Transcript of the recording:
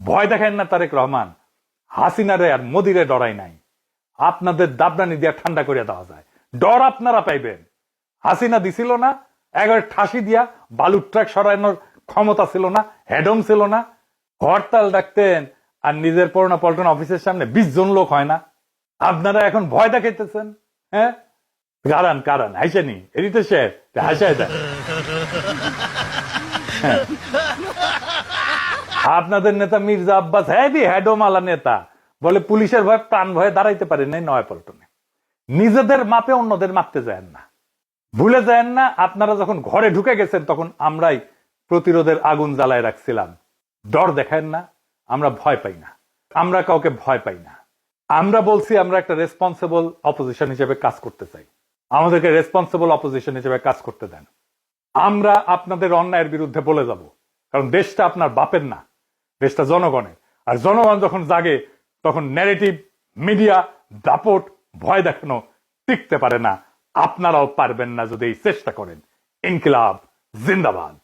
ভয় দেখেন না তারেক রহমান, হাসিনারে আর মোদিরে ডরাই নাই। আপনাদের দাবনানি দিয়া ঠান্ডা করিয়া দেওয়া যায়, ডর আপনারা পাইবেন। হাসিনা দিছিল না, একবার ঠাসি দিয়া বালুর ট্রাক সরানোর ক্ষমতা ছিল না, হেডম ছিল না, হরতাল ডাকতেন আর নিজের পড়না পল্টন অফিসের সামনে 20 জন লোক হয় না। আপনারা এখন ভয় দেখাইতেছেন। হ্যাঁ, কারণ হাইসেনি এদিতে শেষ হাসায় দেয়। আপনাদের নেতা মির্জা আব্বাস হেভি হেডোমালা নেতা, বলে পুলিশের ভয় প্রাণ ভয়ে দাঁড়াইতে পারে নাই নয়াপল্টনে। নিজেদের মাপে অন্যদের মাপতে যায় না, ভুলে যায় না। আপনারা যখন ঘরে ঢুকে গেছেন তখন আমরাই প্রতিরোধের আগুন জ্বালায় রাখছিলাম। ডর দেখায় না, আমরা ভয় পাই না, আমরা কাউকে ভয় পাই না। আমরা বলছি আমরা একটা রেসপন্সিবল অপোজিশন হিসেবে কাজ করতে চাই, আমাদেরকে রেসপন্সিবল অপোজিশন হিসেবে কাজ করতে দেন। আমরা আপনাদের অন্যায়ের বিরুদ্ধে বলে যাব, কারণ দেশটা আপনার বাপের না, দেশটা জনগণের। আর জনগণ যখন জাগে তখন ন্যারেটিভ, মিডিয়া, দাপট, ভয় দেখানো টিকতে পারে না। আপনারাও পারবেন না যদি এই চেষ্টা করেন। ইনকিলাব জিন্দাবাদ।